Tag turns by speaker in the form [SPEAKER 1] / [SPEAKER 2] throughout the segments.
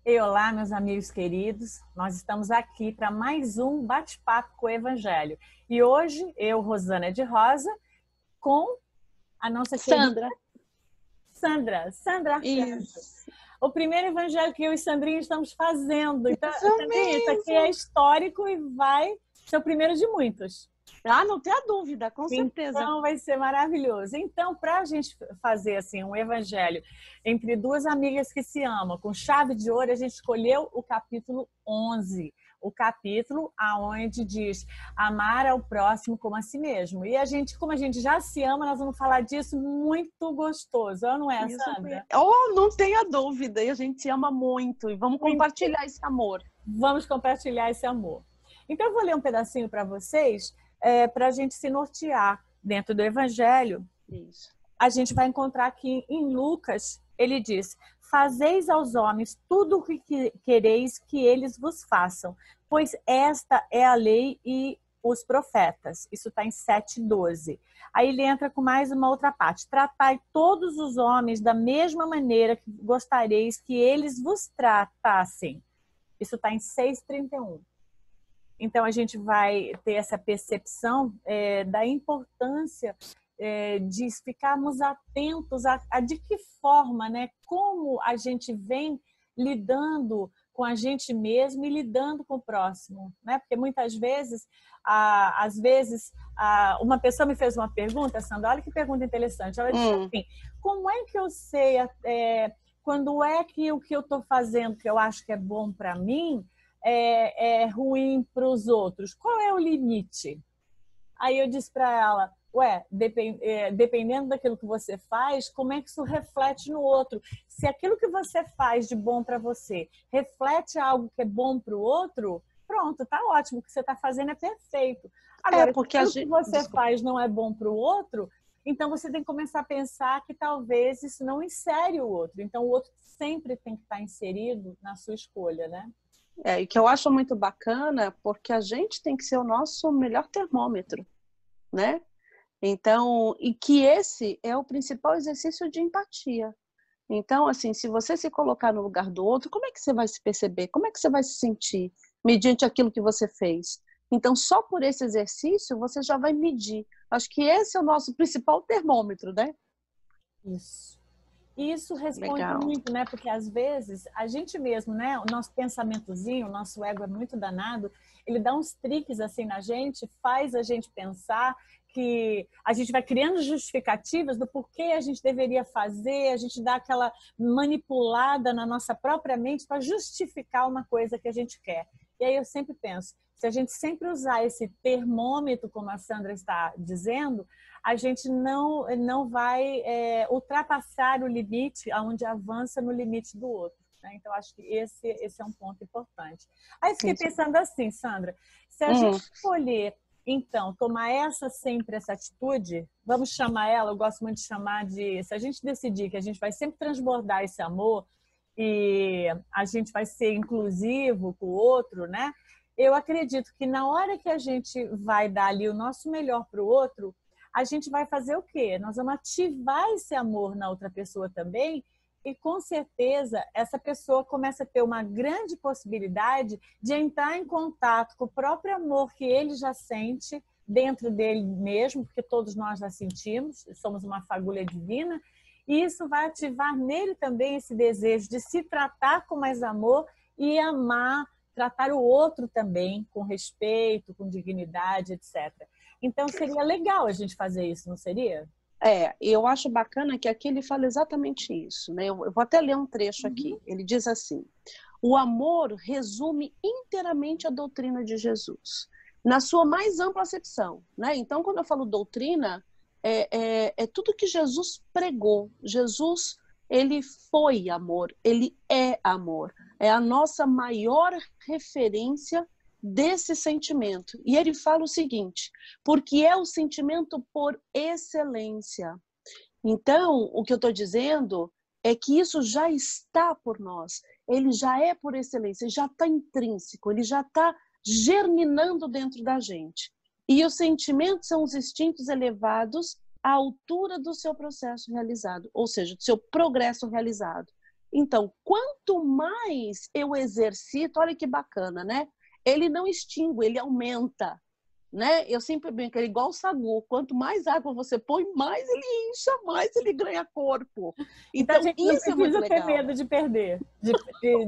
[SPEAKER 1] E olá, meus amigos queridos. Nós estamos aqui para mais um bate-papo com o Evangelho. E hoje, eu, Rosana de Rosa, com a nossa querida Sandra Arcanjo. O primeiro Evangelho que eu e Sandrinha estamos fazendo. Então, Sandrinha, isso aqui é histórico e vai ser o primeiro de muitos.
[SPEAKER 2] Ah, não tenha dúvida, com certeza.
[SPEAKER 1] Então vai ser maravilhoso. Então, para a gente fazer assim um evangelho entre duas amigas que se amam, com chave de ouro, a gente escolheu o capítulo 11. O capítulo aonde diz amar ao próximo como a si mesmo. E a gente, como a gente já se ama, nós vamos falar disso muito gostoso, não é, Sandra?
[SPEAKER 2] Oh, não tenha dúvida, e a gente se ama muito e vamos compartilhar esse amor.
[SPEAKER 1] Vamos compartilhar esse amor. Então eu vou ler um pedacinho para vocês, para a gente se nortear dentro do Evangelho.
[SPEAKER 2] Isso.
[SPEAKER 1] A gente vai encontrar aqui em Lucas, ele diz: fazeis aos homens tudo o que quereis que eles vos façam, pois esta é a lei e os profetas. Isso está em 7:12. Aí ele entra com mais uma outra parte: tratai todos os homens da mesma maneira que gostareis que eles vos tratassem. Isso está em 6:31. Então, a gente vai ter essa percepção da importância de ficarmos atentos a de que forma, né, como a gente vem lidando com a gente mesmo e lidando com o próximo, né? Porque muitas vezes, uma pessoa me fez uma pergunta, Sandra, olha que pergunta interessante. Ela disse assim: como é que eu sei quando é que o que eu estou fazendo, que eu acho que é bom para mim, é ruim para os outros? Qual é o limite? Aí eu disse para ela: dependendo daquilo que você faz, como é que isso reflete no outro? Se aquilo que você faz de bom para você reflete algo que é bom para o outro, pronto, tá ótimo. O que você está fazendo é perfeito. Agora,
[SPEAKER 2] porque
[SPEAKER 1] se aquilo que você faz não é bom para o outro, então você tem que começar a pensar que talvez isso não insere o outro. Então, o outro sempre tem que estar inserido na sua escolha, né?
[SPEAKER 2] E que eu acho muito bacana, porque a gente tem que ser o nosso melhor termômetro, né? Então, e que esse é o principal exercício de empatia. Então, assim, se você se colocar no lugar do outro, como é que você vai se perceber? Como é que você vai se sentir mediante aquilo que você fez? Então, só por esse exercício, você já vai medir. Acho que esse é o nosso principal termômetro, né?
[SPEAKER 1] Isso. E isso responde
[SPEAKER 2] Legal.
[SPEAKER 1] muito, né? Porque às vezes a gente mesmo, né? O nosso pensamentozinho, o nosso ego é muito danado, ele dá uns triques assim na gente, faz a gente pensar que a gente vai criando justificativas do porquê a gente deveria fazer, a gente dá aquela manipulada na nossa própria mente para justificar uma coisa que a gente quer. E aí eu sempre penso, se a gente sempre usar esse termômetro, como a Sandra está dizendo, a gente não vai ultrapassar o limite onde avança no limite do outro, né? Então, acho que esse é um ponto importante. Aí fiquei pensando assim, Sandra, se a gente escolher, então, tomar sempre essa atitude, vamos chamar ela, eu gosto muito de chamar de, se a gente decidir que a gente vai sempre transbordar esse amor e a gente vai ser inclusivo com o outro, né? Eu acredito que na hora que a gente vai dar ali o nosso melhor para o outro, a gente vai fazer o quê? Nós vamos ativar esse amor na outra pessoa também e, com certeza, essa pessoa começa a ter uma grande possibilidade de entrar em contato com o próprio amor que ele já sente dentro dele mesmo, porque todos nós já sentimos, somos uma fagulha divina, e isso vai ativar nele também esse desejo de se tratar com mais amor e amar, tratar o outro também com respeito, com dignidade, etc. Então, seria legal a gente fazer isso, não seria?
[SPEAKER 2] Eu acho bacana que aqui ele fala exatamente isso, né? Eu vou até ler um trecho aqui. Ele diz assim: o amor resume inteiramente a doutrina de Jesus, na sua mais ampla acepção, né? Então, quando eu falo doutrina, é tudo que Jesus pregou. Jesus, ele foi amor, ele é amor. É a nossa maior referência desse sentimento. E ele fala o seguinte: porque é o sentimento por excelência. Então, o que eu estou dizendo é que isso já está por nós. Ele já é por excelência, já está intrínseco, ele já está germinando dentro da gente. E os sentimentos são os instintos elevados à altura do seu processo realizado, ou seja, do seu progresso realizado. Então, quanto mais eu exercito, olha que bacana, né? Ele não extingue, ele aumenta, né? Eu sempre brinco, é igual o sagu. Quanto mais água você põe, mais ele incha, mais ele ganha corpo.
[SPEAKER 1] Então a
[SPEAKER 2] Então,
[SPEAKER 1] gente não
[SPEAKER 2] isso é muito
[SPEAKER 1] precisa ter
[SPEAKER 2] legal.
[SPEAKER 1] medo de perder,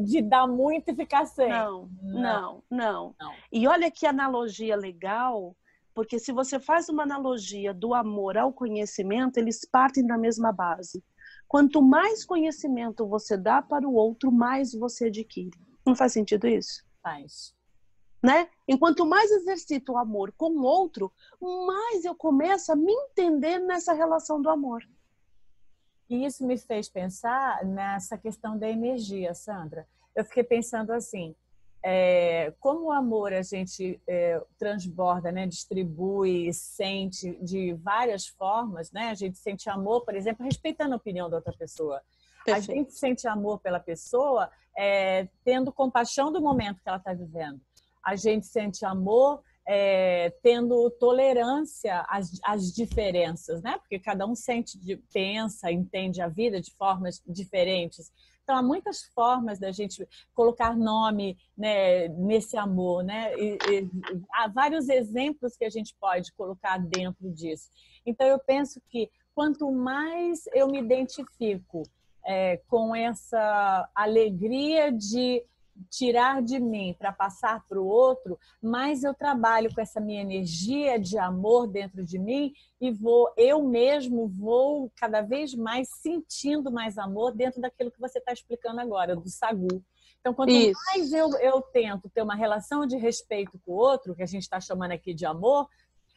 [SPEAKER 1] de dar muito e ficar sem.
[SPEAKER 2] Não,
[SPEAKER 1] Não,
[SPEAKER 2] não, não.
[SPEAKER 1] não.
[SPEAKER 2] E olha que analogia legal, porque se você faz uma analogia do amor ao conhecimento, eles partem da mesma base. Quanto mais conhecimento você dá para o outro, mais você adquire. Não faz sentido isso?
[SPEAKER 1] Faz.
[SPEAKER 2] Né? Enquanto mais exercito o amor com o outro, mais eu começo a me entender nessa relação do amor.
[SPEAKER 1] E isso me fez pensar nessa questão da energia, Sandra. Eu fiquei pensando assim, como o amor a gente transborda, né, distribui, sente de várias formas, né? A gente sente amor, por exemplo, respeitando a opinião da outra pessoa. A
[SPEAKER 2] Perfeito.
[SPEAKER 1] gente sente amor pela pessoa tendo compaixão do momento que ela está vivendo. A gente sente amor tendo tolerância às diferenças, né? Porque cada um pensa, entende a vida de formas diferentes. Então, há muitas formas da gente colocar nome, né, nesse amor, né? Há vários exemplos que a gente pode colocar dentro disso. Então, eu penso que quanto mais eu me identifico com essa alegria de tirar de mim para passar para o outro, mais eu trabalho com essa minha energia de amor dentro de mim e eu mesmo vou cada vez mais sentindo mais amor dentro daquilo que você está explicando agora, do sagu. Então, quanto mais eu tento ter uma relação de respeito com o outro, que a gente está chamando aqui de amor,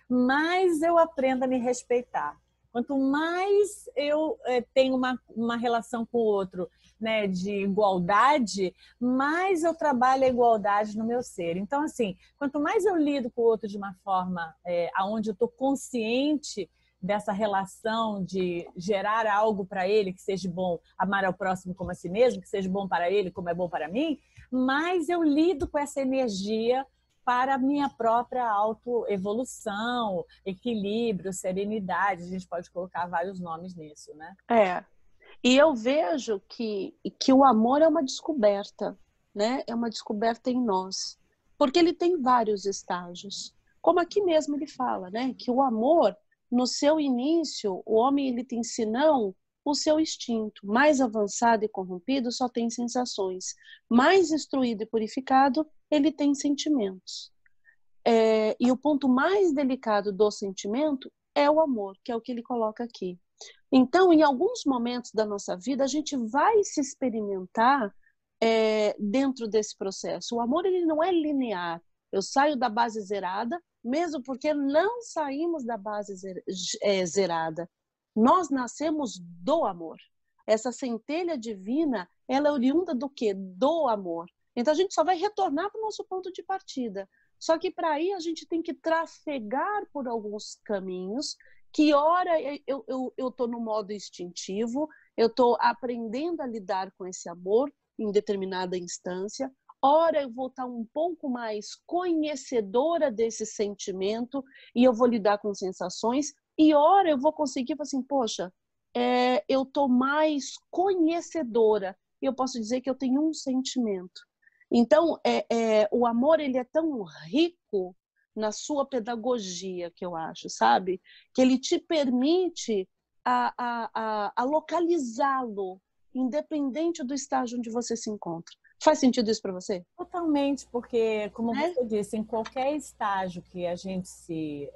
[SPEAKER 1] mais eu aprendo a me respeitar. Quanto mais eu tenho uma relação com o outro, né, de igualdade, mais eu trabalho a igualdade no meu ser. Então, assim, quanto mais eu lido com o outro de uma forma onde eu estou consciente dessa relação de gerar algo para ele que seja bom, amar ao próximo como a si mesmo, que seja bom para ele como é bom para mim, mais eu lido com essa energia para a minha própria autoevolução, equilíbrio, serenidade. A gente pode colocar vários nomes nisso, né?
[SPEAKER 2] E eu vejo que o amor é uma descoberta, né? É uma descoberta em nós. Porque ele tem vários estágios. Como aqui mesmo ele fala, né? Que o amor, no seu início, o homem ele tem senão o seu instinto. Mais avançado e corrompido só tem sensações. Mais instruído e purificado, ele tem sentimentos. E o ponto mais delicado do sentimento é o amor, que é o que ele coloca aqui. Então, em alguns momentos da nossa vida, a gente vai se experimentar dentro desse processo. O amor ele não é linear. Eu saio da base zerada, mesmo porque não saímos da base zerada. Nós nascemos do amor. Essa centelha divina, ela é oriunda do quê? Do amor. Então, a gente só vai retornar para o nosso ponto de partida. Só que para aí a gente tem que trafegar por alguns caminhos que ora eu estou no modo instintivo, eu estou aprendendo a lidar com esse amor em determinada instância, ora eu vou estar um pouco mais conhecedora desse sentimento e eu vou lidar com sensações, e ora eu vou conseguir, assim, poxa, eu estou mais conhecedora e eu posso dizer que eu tenho um sentimento. Então, o amor ele é tão rico na sua pedagogia, que eu acho, sabe? Que ele te permite a localizá-lo, independente do estágio onde você se encontra. Faz sentido isso para você?
[SPEAKER 1] Totalmente, porque, como você disse, em qualquer estágio que a gente se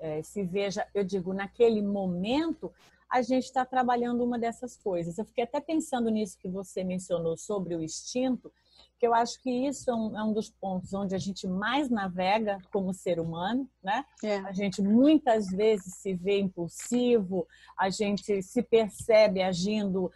[SPEAKER 1] veja, eu digo, naquele momento, a gente está trabalhando uma dessas coisas. Eu fiquei até pensando nisso que você mencionou sobre o instinto, que eu acho que isso é um dos pontos onde a gente mais navega como ser humano, né? A gente muitas vezes se vê impulsivo, a gente se percebe agindo,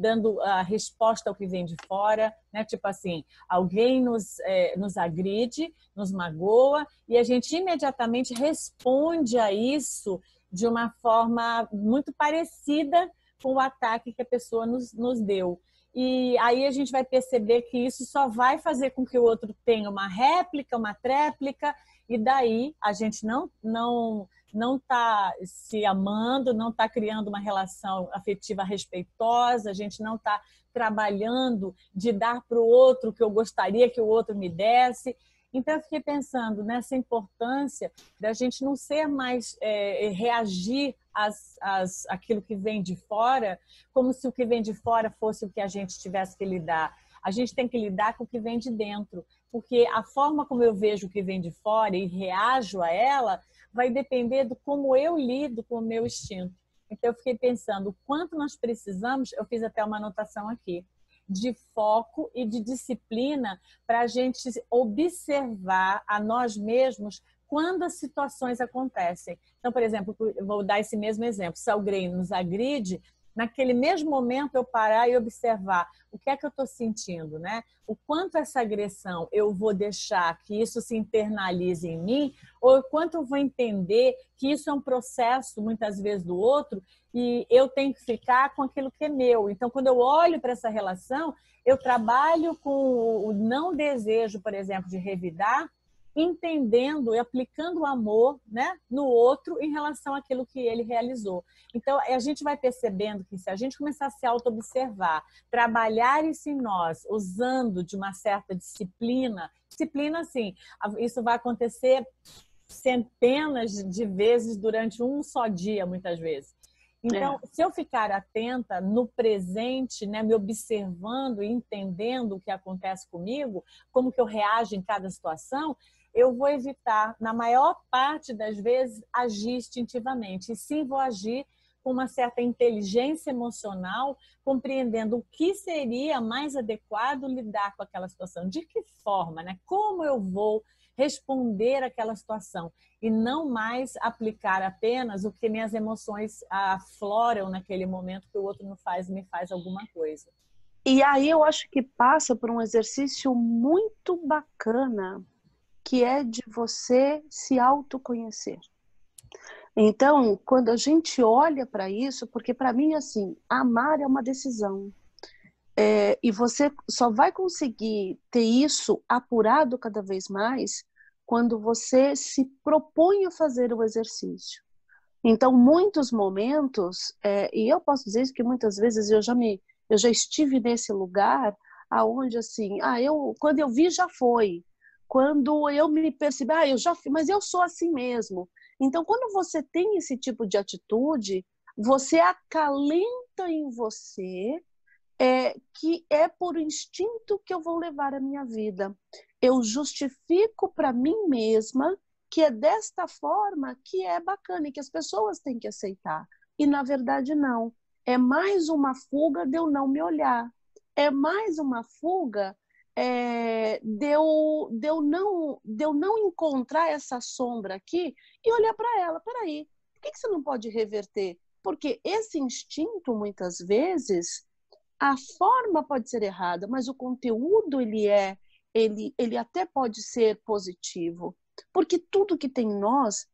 [SPEAKER 1] dando a resposta ao que vem de fora, né? Tipo assim, alguém nos agride, nos magoa, e a gente imediatamente responde a isso de uma forma muito parecida com o ataque que a pessoa nos deu. E aí a gente vai perceber que isso só vai fazer com que o outro tenha uma réplica, uma tréplica, e daí a gente não não está se amando, não está criando uma relação afetiva respeitosa, a gente não está trabalhando de dar para o outro o que eu gostaria que o outro me desse. Então, eu fiquei pensando nessa importância da gente não ser mais reagir àquilo que vem de fora, como se o que vem de fora fosse o que a gente tivesse que lidar. A gente tem que lidar com o que vem de dentro, porque a forma como eu vejo o que vem de fora e reajo a ela vai depender do como eu lido com o meu instinto. Então, eu fiquei pensando o quanto nós precisamos, eu fiz até uma anotação aqui, de foco e de disciplina para a gente observar a nós mesmos quando as situações acontecem. Então, por exemplo, eu vou dar esse mesmo exemplo. Se alguém nos agride, naquele mesmo momento eu parar e observar o que é que eu estou sentindo, né? O quanto essa agressão eu vou deixar que isso se internalize em mim, ou o quanto eu vou entender que isso é um processo, muitas vezes, do outro, e eu tenho que ficar com aquilo que é meu. Então, quando eu olho para essa relação, eu trabalho com o não desejo, por exemplo, de revidar, entendendo e aplicando o amor, né, no outro em relação àquilo que ele realizou. Então, a gente vai percebendo que se a gente começar a se auto-observar, trabalhar isso em nós, usando de uma certa disciplina, assim, isso vai acontecer centenas de vezes durante um só dia, muitas vezes. Então, se eu ficar atenta no presente, né, me observando e entendendo o que acontece comigo, como que eu reajo em cada situação, eu vou evitar, na maior parte das vezes, agir instintivamente. E sim, vou agir com uma certa inteligência emocional, compreendendo o que seria mais adequado lidar com aquela situação. De que forma, né? Como eu vou responder àquela situação e não mais aplicar apenas o que minhas emoções afloram naquele momento que o outro me faz alguma coisa.
[SPEAKER 2] E aí eu acho que passa por um exercício muito bacana, que é de você se autoconhecer. Então, quando a gente olha para isso, porque para mim, assim, amar é uma decisão. E você só vai conseguir ter isso apurado cada vez mais quando você se propõe a fazer o exercício. Então, muitos momentos, e eu posso dizer que muitas vezes eu já estive nesse lugar aonde assim, quando eu vi já foi. Quando eu me percebi, eu já fiz, mas eu sou assim mesmo. Então, quando você tem esse tipo de atitude, você acalenta em você que é por instinto que eu vou levar a minha vida. Eu justifico para mim mesma que é desta forma que é bacana e que as pessoas têm que aceitar. E, na verdade, não. É mais uma fuga de eu não me olhar. É mais uma fuga de eu não encontrar essa sombra aqui e olhar para ela. Peraí, por que você não pode reverter? Porque esse instinto, muitas vezes, a forma pode ser errada, mas o conteúdo ele até pode ser positivo. Porque tudo que tem em nós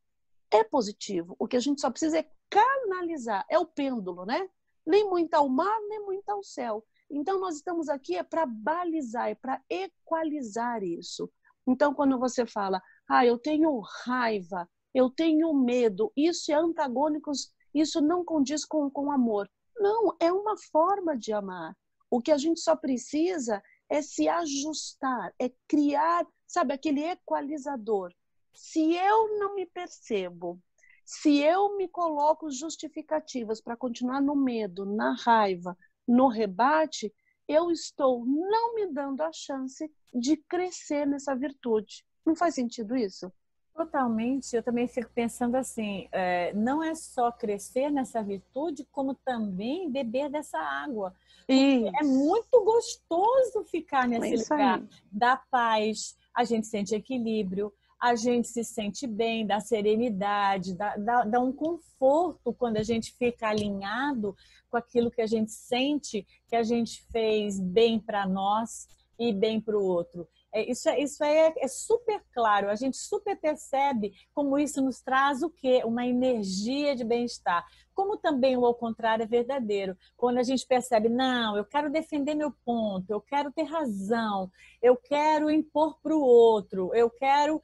[SPEAKER 2] é positivo. O que a gente só precisa é canalizar. É o pêndulo, né? Nem muito ao mar, nem muito ao céu. Então, nós estamos aqui para balizar, para equalizar isso. Então, quando você fala, eu tenho raiva, eu tenho medo, isso é antagônico, isso não condiz com amor. Não, é uma forma de amar. O que a gente só precisa é se ajustar, é criar, sabe, aquele equalizador. Se eu não me percebo, se eu me coloco justificativas para continuar no medo, na raiva, no rebate, eu estou não me dando a chance de crescer nessa virtude. Não faz sentido isso?
[SPEAKER 1] Totalmente. Eu também fico pensando assim, não é só crescer nessa virtude, como também beber dessa água. Porque é
[SPEAKER 2] Isso.
[SPEAKER 1] muito gostoso ficar
[SPEAKER 2] É
[SPEAKER 1] nesse
[SPEAKER 2] isso
[SPEAKER 1] lugar
[SPEAKER 2] aí.
[SPEAKER 1] da paz, a gente sente equilíbrio, a gente se sente bem, dá serenidade, dá um conforto quando a gente fica alinhado com aquilo que a gente sente, que a gente fez bem para nós e bem para o outro. Isso é super claro, a gente super percebe como isso nos traz o quê? Uma energia de bem-estar. Como também o ao contrário é verdadeiro. Quando a gente percebe, não, eu quero defender meu ponto, eu quero ter razão, eu quero impor para o outro, eu quero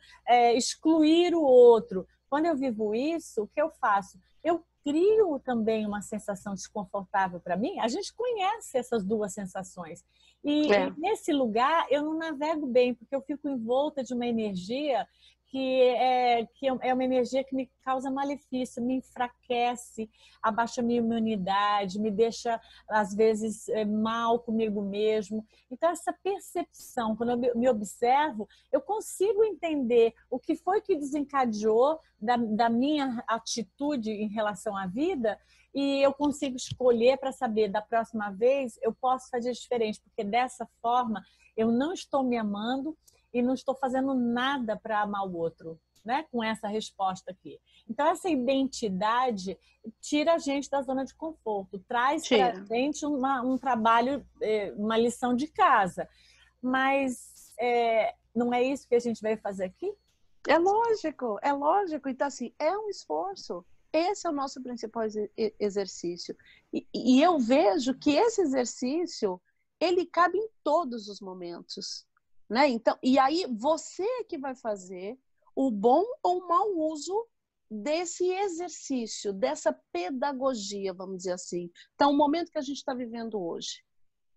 [SPEAKER 1] excluir o outro. quando eu vivo isso, o que eu faço? Eu crio também uma sensação desconfortável para mim. A gente conhece essas duas sensações. E nesse lugar eu não navego bem, porque eu fico envolta de uma energia que é uma energia que me causa malefício, me enfraquece, abaixa a minha imunidade, me deixa, às vezes, mal comigo mesmo. Então, essa percepção, quando eu me observo, eu consigo entender o que foi que desencadeou da minha atitude em relação à vida, e eu consigo escolher para saber, da próxima vez, eu posso fazer diferente, porque dessa forma eu não estou me amando e não estou fazendo nada para amar o outro, né? Com essa resposta aqui. Então, essa identidade tira a gente da zona de conforto, traz para a gente um trabalho, uma lição de casa. Mas não é isso que a gente vai fazer aqui?
[SPEAKER 2] É lógico, é lógico. Então, assim, é um esforço. Esse é o nosso principal exercício. E eu vejo que esse exercício, ele cabe em todos os momentos. Né? Então, e aí você que vai fazer o bom ou o mau uso desse exercício, dessa pedagogia, vamos dizer assim. Então, o momento que a gente está vivendo hoje.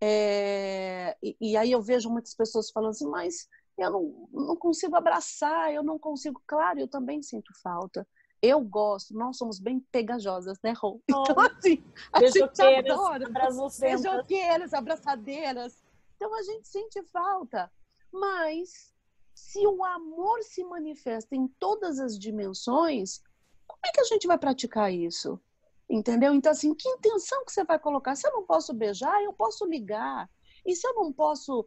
[SPEAKER 2] E aí eu vejo muitas pessoas falando assim, mas eu não consigo abraçar, eu não consigo. Claro, eu também sinto falta. Eu gosto, nós somos bem pegajosas, né, Rô? Então, assim, a gente adora. Beijoqueiras, abraçadeiras. Então, a gente sente falta. Mas, se o amor se manifesta em todas as dimensões, como é que a gente vai praticar isso? Entendeu? Então, assim, que intenção que você vai colocar? Se eu não posso beijar, eu posso ligar. E se eu não posso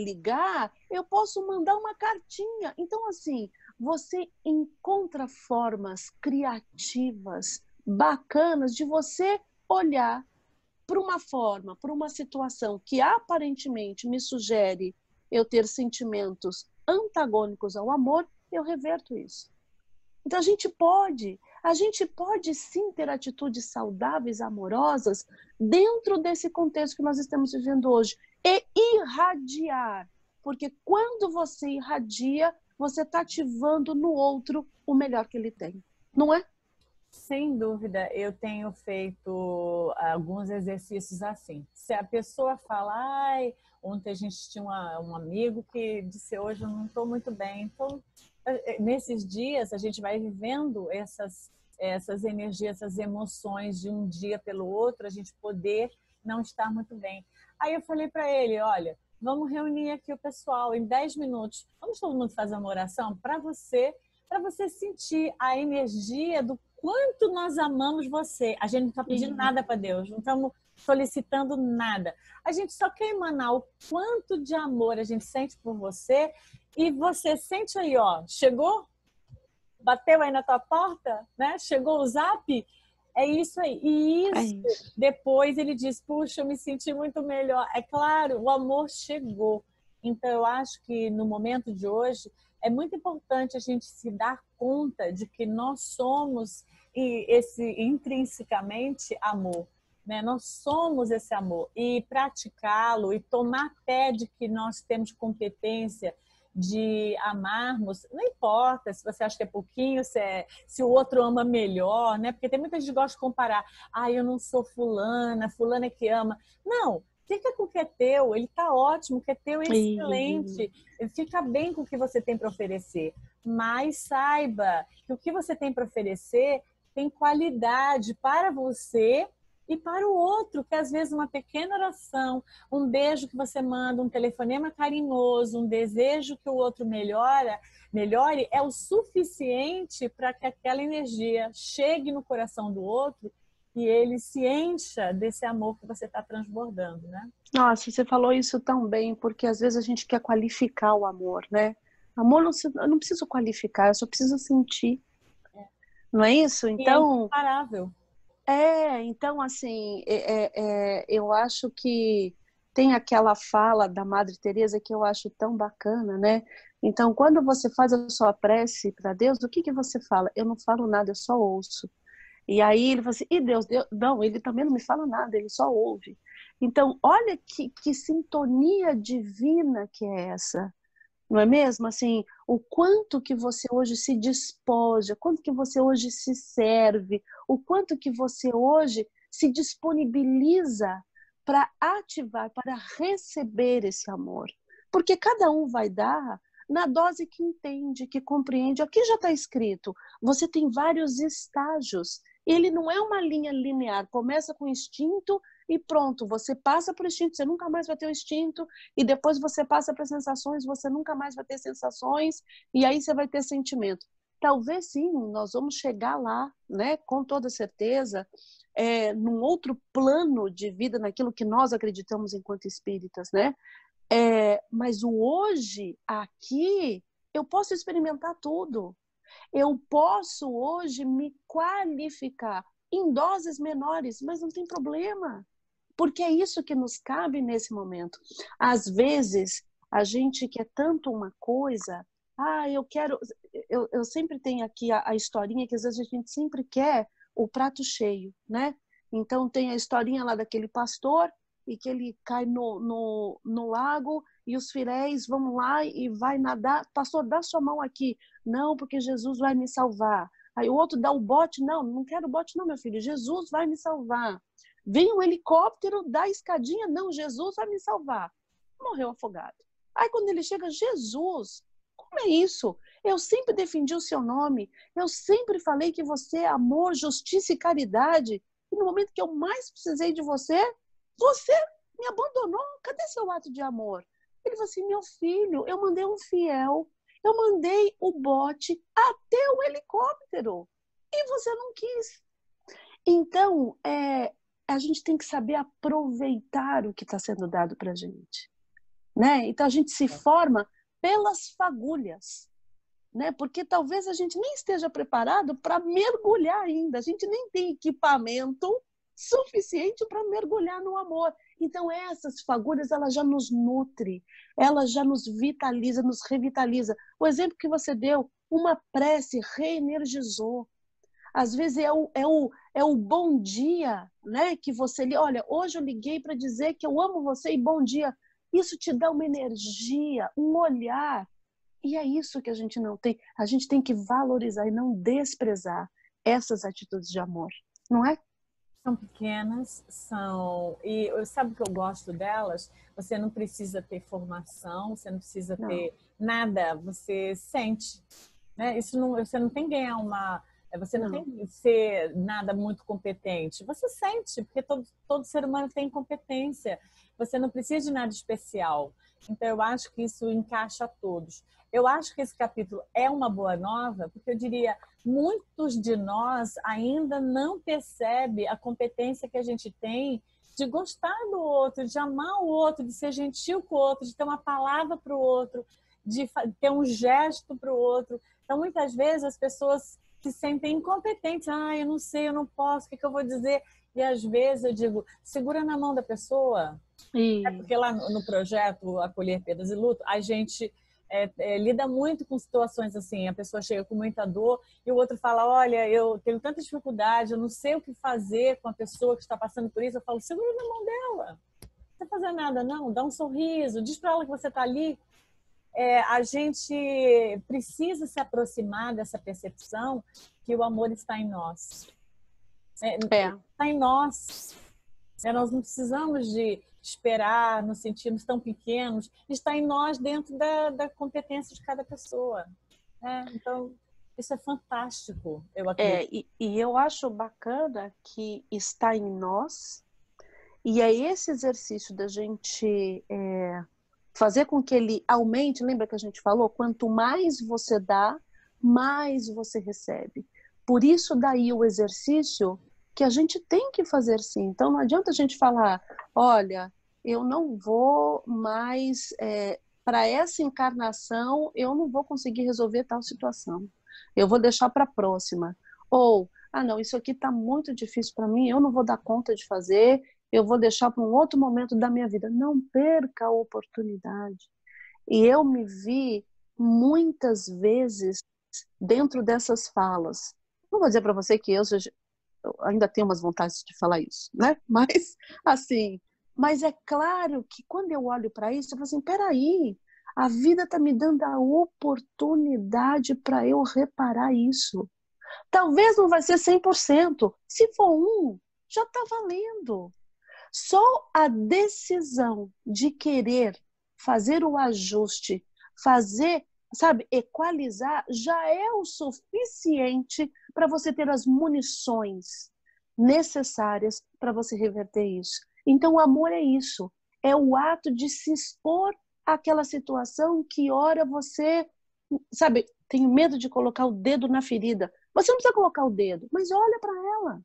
[SPEAKER 2] ligar, eu posso mandar uma cartinha. Então, assim, você encontra formas criativas, bacanas, de você olhar para uma forma, para uma situação que aparentemente me sugere eu ter sentimentos antagônicos ao amor, eu reverto isso. Então, a gente pode sim ter atitudes saudáveis, amorosas, dentro desse contexto que nós estamos vivendo hoje. E irradiar. Porque quando você irradia, você está ativando no outro o melhor que ele tem. Não é?
[SPEAKER 1] Sem dúvida, eu tenho feito alguns exercícios assim. Se a pessoa fala, ai, ontem a gente tinha um amigo que disse, hoje eu não estou muito bem. Então, nesses dias, a gente vai vivendo essas energias, essas emoções de um dia pelo outro, a gente poder não estar muito bem. Aí eu falei para ele, olha, vamos reunir aqui o pessoal em 10 minutos. Vamos todo mundo fazer uma oração para você sentir a energia do quanto nós amamos você. A gente não está pedindo nada para Deus, não estamos solicitando nada. A gente só quer emanar o quanto de amor a gente sente por você, e você sente aí, ó, chegou? Bateu aí na tua porta? Né? Chegou o zap? É isso aí. E isso, depois ele diz, puxa, eu me senti muito melhor. É claro, o amor chegou. Então, eu acho que no momento de hoje, é muito importante a gente se dar conta de que nós somos intrinsecamente amor, né? Nós somos esse amor, e praticá-lo e tomar fé de que nós temos competência de amarmos, não importa se você acha que é pouquinho, se o outro ama melhor, né? Porque tem muita gente que gosta de comparar, eu não sou fulana é que ama. Não, fica com o que é teu, ele está ótimo, o que é teu é excelente, fica bem com o que você tem para oferecer, mas saiba que o que você tem para oferecer tem qualidade para você e para o outro, que às vezes uma pequena oração, um beijo que você manda, um telefonema carinhoso, um desejo que o outro melhore, é o suficiente para que aquela energia chegue no coração do outro e ele se encha desse amor que você está transbordando, né?
[SPEAKER 2] Nossa, você falou isso tão bem, porque às vezes a gente quer qualificar o amor, né? Amor eu não preciso qualificar, eu só preciso sentir. Não é isso? Então,
[SPEAKER 1] é imparável.
[SPEAKER 2] Então assim, eu acho que tem aquela fala da Madre Teresa que eu acho tão bacana, né? Então, quando você faz a sua prece para Deus, o que você fala? Eu não falo nada, eu só ouço. E aí ele fala assim, e Deus, não, ele também não me fala nada, ele só ouve. Então, olha que sintonia divina que é essa, Não é mesmo? Assim, o quanto que você hoje se despoja, quanto que você hoje se serve, o quanto que você hoje se disponibiliza para ativar, para receber esse amor. Porque cada um vai dar na dose que entende, que compreende. Aqui já está escrito, você tem vários estágios. Ele não é uma linha linear, começa com instinto e pronto, você passa para o instinto, você nunca mais vai ter o instinto, e depois você passa para sensações, você nunca mais vai ter sensações, e aí você vai ter sentimento. Talvez sim, nós vamos chegar lá, né, com toda certeza, num outro plano de vida, naquilo que nós acreditamos enquanto espíritas, né? Mas o hoje, aqui, eu posso experimentar tudo. Eu posso hoje me qualificar em doses menores, mas não tem problema. Porque é isso que nos cabe nesse momento. Às vezes, a gente quer tanto uma coisa, eu quero... Eu sempre tenho aqui a historinha que às vezes a gente sempre quer o prato cheio, né? Então tem a historinha lá daquele pastor e que ele cai no lago e os fiéis vão lá e vai nadar. Pastor, dá sua mão aqui. Não, porque Jesus vai me salvar. Aí o outro dá o bote. Não, não quero bote não, meu filho. Jesus vai me salvar. Vem um helicóptero, dá a escadinha. Não, Jesus vai me salvar. Morreu afogado. Aí quando ele chega, Jesus, como é isso? Eu sempre defendi o seu nome. Eu sempre falei que você é amor, justiça e caridade. E no momento que eu mais precisei de você, você me abandonou. Cadê seu ato de amor? Ele falou assim, meu filho, eu mandei um fiel. Eu mandei o bote até o helicóptero. E você não quis. Então, a gente tem que saber aproveitar o que está sendo dado para a gente. Né? Então, a gente se forma pelas fagulhas. Né? Porque talvez a gente nem esteja preparado para mergulhar ainda. A gente nem tem equipamento suficiente para mergulhar no amor. Então, essas fagulhas, elas já nos nutrem, elas já nos vitaliza, nos revitaliza. O exemplo que você deu, uma prece reenergizou. Às vezes é o bom dia, né? Que você liga, olha, hoje eu liguei para dizer que eu amo você e bom dia. Isso te dá uma energia, um olhar. E é isso que a gente não tem. A gente tem que valorizar e não desprezar essas atitudes de amor, não é?
[SPEAKER 1] São pequenas, e sabe o que eu gosto delas? Você não precisa ter formação, você não precisa ter nada, você sente, né? Isso não, você não tem que ganhar você não tem que ser nada muito competente. Você sente, porque todo ser humano tem competência. Você não precisa de nada especial. Então, eu acho que isso encaixa a todos. Eu acho que esse capítulo é uma boa nova, porque eu diria, muitos de nós ainda não percebem a competência que a gente tem de gostar do outro, de amar o outro, de ser gentil com o outro, de ter uma palavra para o outro, de ter um gesto para o outro. Então, muitas vezes, as pessoas se sentem incompetentes. Eu não sei, eu não posso, o que eu vou dizer? E às vezes eu digo, segura na mão da pessoa. Porque lá no projeto Acolher Perdas e Luto, a gente lida muito com situações assim, a pessoa chega com muita dor e o outro fala, olha, eu tenho tanta dificuldade, eu não sei o que fazer com a pessoa que está passando por isso. Eu falo, segura na mão dela. Não precisa fazer nada, não. Dá um sorriso, diz para ela que você está ali. A gente precisa se aproximar dessa percepção que o amor está em nós. Está em nós. Nós não precisamos de esperar, nos sentirmos tão pequenos. Está em nós, dentro da competência de cada pessoa. Então, isso é fantástico, eu acredito.
[SPEAKER 2] E eu acho bacana que está em nós, e é esse exercício da gente fazer com que ele aumente. Lembra que a gente falou? Quanto mais você dá, mais você recebe. Por isso daí o exercício que a gente tem que fazer sim. Então não adianta a gente falar, olha, eu não vou mais, para essa encarnação, eu não vou conseguir resolver tal situação. Eu vou deixar para a próxima. Ou, não, isso aqui está muito difícil para mim, eu não vou dar conta de fazer, eu vou deixar para um outro momento da minha vida. Não perca a oportunidade. E eu me vi muitas vezes dentro dessas falas. Não vou dizer para você que eu ainda tenho umas vontades de falar isso, né? Mas, assim, mas é claro que quando eu olho para isso, eu falo assim, peraí, A vida está me dando a oportunidade para eu reparar isso. Talvez não vai ser 100%. Se for já está valendo. Só a decisão de querer fazer o ajuste, fazer, sabe, equalizar, já é o suficiente para você ter as munições necessárias para você reverter isso. Então, o amor é isso. É o ato de se expor àquela situação que, ora, você, sabe, tem medo de colocar o dedo na ferida. Você não precisa colocar o dedo, mas olha para ela,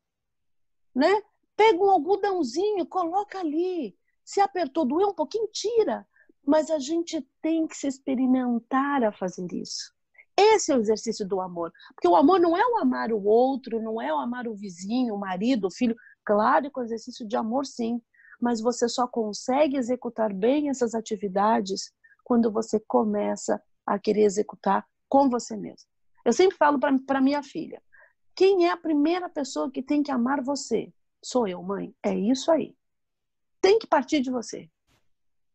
[SPEAKER 2] né? Pega um algodãozinho, coloca ali. Se apertou, doeu um pouquinho, tira. Mas a gente tem que se experimentar a fazer isso. Esse é o exercício do amor. Porque o amor não é o amar o outro, não é o amar o vizinho, o marido, o filho. Claro que é um exercício de amor, sim. Mas você só consegue executar bem essas atividades quando você começa a querer executar com você mesmo. Eu sempre falo para minha filha, quem é a primeira pessoa que tem que amar você? Sou eu, mãe. É isso aí. Tem que partir de você.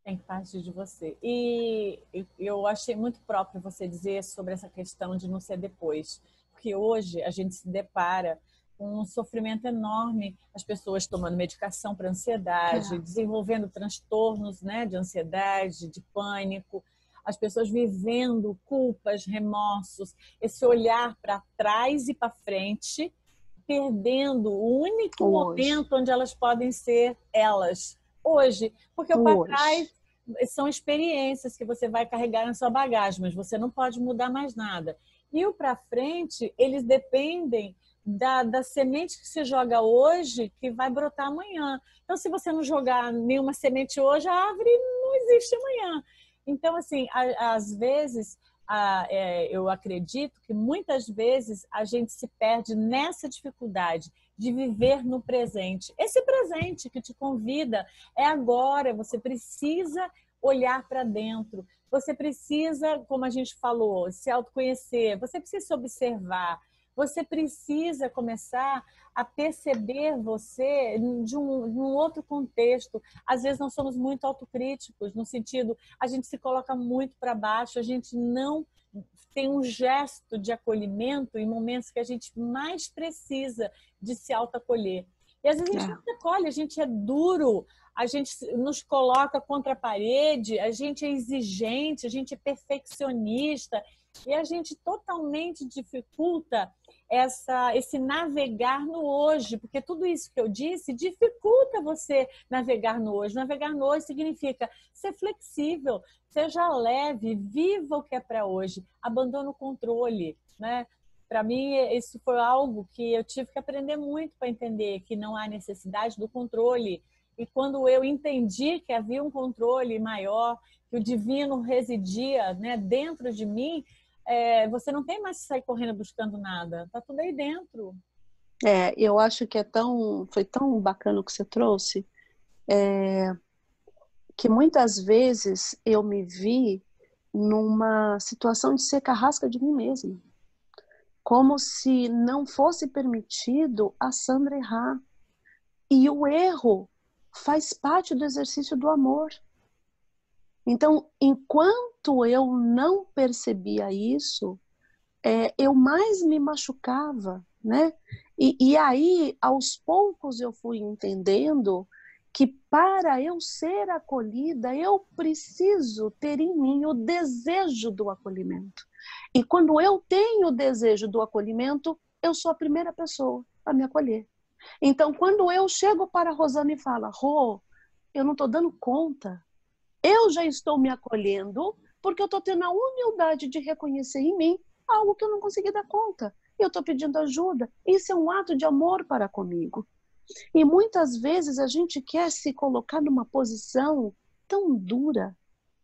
[SPEAKER 1] Tem que partir de você. E eu achei muito próprio você dizer sobre essa questão de não ser depois. Porque hoje a gente se depara com um sofrimento enorme, as pessoas tomando medicação para ansiedade, desenvolvendo transtornos, né, de ansiedade, de pânico, as pessoas vivendo culpas, remorsos, esse olhar para trás e para frente, perdendo o único momento onde elas podem ser elas. Hoje, porque o para trás são experiências que você vai carregar na sua bagagem, mas você não pode mudar mais nada. E o para frente, eles dependem da semente que se joga hoje, que vai brotar amanhã. Então, se você não jogar nenhuma semente hoje, a árvore não existe amanhã. Então, assim, às vezes, eu acredito que muitas vezes a gente se perde nessa dificuldade de viver no presente. Esse presente que te convida é agora, você precisa olhar para dentro, você precisa, como a gente falou, se autoconhecer, você precisa se observar, você precisa começar a perceber você de um outro contexto. Às vezes nós somos muito autocríticos, no sentido, a gente se coloca muito para baixo, a gente não tem um gesto de acolhimento em momentos que a gente mais precisa de se autoacolher. E às vezes a gente não se acolhe, a gente é duro, a gente nos coloca contra a parede, a gente é exigente, a gente é perfeccionista e a gente totalmente dificulta esse navegar no hoje, porque tudo isso que eu disse dificulta você navegar no hoje. Navegar no hoje significa ser flexível, seja leve, viva o que é para hoje, abandona o controle, né? Para mim, isso foi algo que eu tive que aprender muito para entender que não há necessidade do controle. E quando eu entendi que havia um controle maior, que o divino residia, né, dentro de mim, você não tem mais que sair correndo buscando nada. Está tudo aí dentro.
[SPEAKER 2] Eu acho que foi tão bacana o que você trouxe, que muitas vezes eu me vi numa situação de ser carrasca de mim mesma. Como se não fosse permitido a Sandra errar. E o erro faz parte do exercício do amor. Então, enquanto eu não percebia isso, eu mais me machucava, né? E aí, aos poucos, eu fui entendendo que para eu ser acolhida, eu preciso ter em mim o desejo do acolhimento. E quando eu tenho o desejo do acolhimento, eu sou a primeira pessoa a me acolher. Então, quando eu chego para a Rosana e falo, Rô, eu não estou dando conta, eu já estou me acolhendo porque eu estou tendo a humildade de reconhecer em mim algo que eu não consegui dar conta. Eu estou pedindo ajuda. Isso é um ato de amor para comigo. E muitas vezes a gente quer se colocar numa posição tão dura,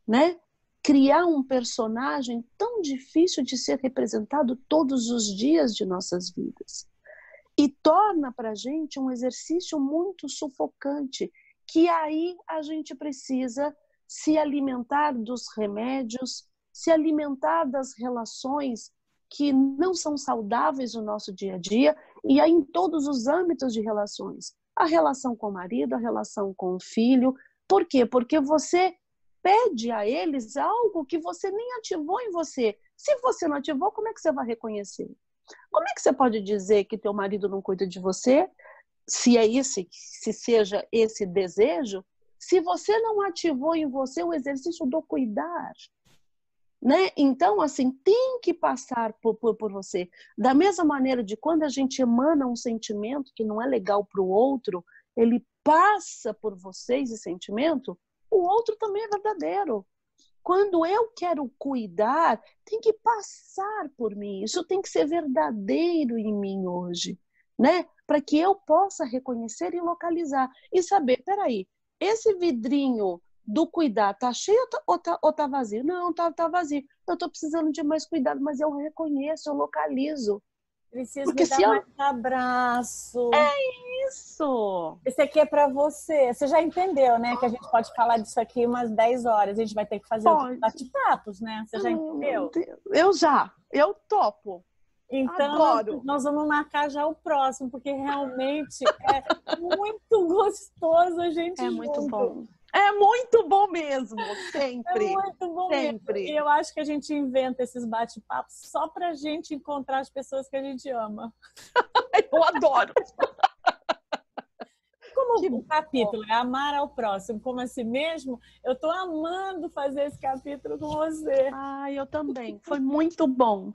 [SPEAKER 2] né? Criar um personagem tão difícil de ser representado todos os dias de nossas vidas. E torna para a gente um exercício muito sufocante, que aí a gente precisa se alimentar dos remédios, se alimentar das relações que não são saudáveis no nosso dia a dia, e aí em todos os âmbitos de relações. A relação com o marido, a relação com o filho. Por quê? Porque você pede a eles algo que você nem ativou em você. Se você não ativou, como é que você vai reconhecer? Como é que você pode dizer que teu marido não cuida de você, se é esse, se seja esse desejo, se você não ativou em você o exercício do cuidar? Né? Então, assim, tem que passar por você. Da mesma maneira de quando a gente emana um sentimento que não é legal para o outro, ele passa por você esse sentimento, o outro também é verdadeiro. Quando eu quero cuidar, tem que passar por mim. Isso tem que ser verdadeiro em mim hoje, né? Para que eu possa reconhecer e localizar. E saber, peraí, esse vidrinho do cuidar tá cheio ou tá vazio? Não, tá vazio. Eu tô precisando de mais cuidado, mas eu reconheço, eu localizo.
[SPEAKER 1] Preciso
[SPEAKER 2] Porque
[SPEAKER 1] me
[SPEAKER 2] se
[SPEAKER 1] dar
[SPEAKER 2] eu...
[SPEAKER 1] mais abraço.
[SPEAKER 2] Isso!
[SPEAKER 1] Esse aqui é para você. Você já entendeu, né? Que a gente pode falar disso aqui umas 10 horas. A gente vai ter que fazer outros
[SPEAKER 2] Pode.
[SPEAKER 1] bate-papos, né? Você já
[SPEAKER 2] Meu
[SPEAKER 1] entendeu?
[SPEAKER 2] Deus. Eu topo.
[SPEAKER 1] Então,
[SPEAKER 2] Adoro.
[SPEAKER 1] nós vamos marcar já o próximo, porque realmente é muito gostoso a gente
[SPEAKER 2] É muito
[SPEAKER 1] junto.
[SPEAKER 2] bom. É muito bom mesmo,
[SPEAKER 1] É
[SPEAKER 2] sempre.
[SPEAKER 1] muito bom mesmo.
[SPEAKER 2] Sempre.
[SPEAKER 1] E eu acho que a gente inventa esses bate-papos só pra gente encontrar as pessoas que a gente ama.
[SPEAKER 2] Eu adoro.
[SPEAKER 1] Como
[SPEAKER 2] Que
[SPEAKER 1] o
[SPEAKER 2] bom.
[SPEAKER 1] capítulo é amar ao próximo como a si mesmo, eu tô amando fazer esse capítulo com você.
[SPEAKER 2] Eu também. Foi muito bom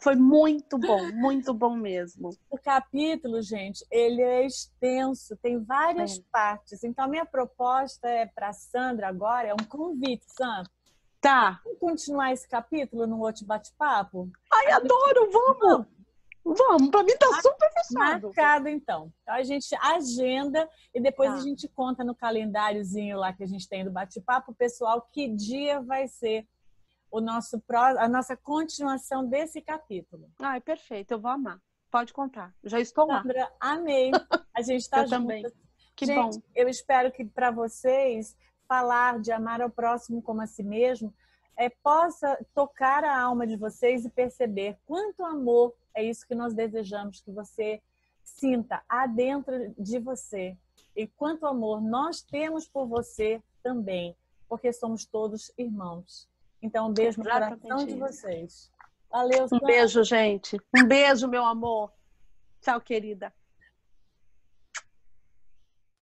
[SPEAKER 2] mesmo.
[SPEAKER 1] O capítulo, gente, ele é extenso, tem várias
[SPEAKER 2] É.
[SPEAKER 1] partes. Então, a minha proposta é para Sandra agora, é um convite, Sandra.
[SPEAKER 2] Tá.
[SPEAKER 1] Vamos continuar esse capítulo no outro bate-papo?
[SPEAKER 2] Adoro, vamos. Vamos, pra mim tá super fechado.
[SPEAKER 1] Marcado, então. Então, a gente agenda e depois a
[SPEAKER 2] Tá.
[SPEAKER 1] gente conta no calendáriozinho lá que a gente tem do bate-papo, pessoal, que dia vai ser a nossa continuação desse capítulo.
[SPEAKER 2] Perfeito, eu vou amar. Pode contar, já estou lá.
[SPEAKER 1] Sandra, amei. A gente está
[SPEAKER 2] Eu também.
[SPEAKER 1] juntas.
[SPEAKER 2] Que
[SPEAKER 1] Gente,
[SPEAKER 2] bom.
[SPEAKER 1] eu espero que para vocês falar de amar ao próximo como a si mesmo possa tocar a alma de vocês e perceber quanto amor é isso que nós desejamos que você sinta adentro de você e quanto amor nós temos por você também, porque somos todos irmãos. Então, um beijo no coração de vocês. Valeu,
[SPEAKER 2] Um
[SPEAKER 1] Sandra.
[SPEAKER 2] beijo, gente. Um beijo, meu amor. Tchau, querida.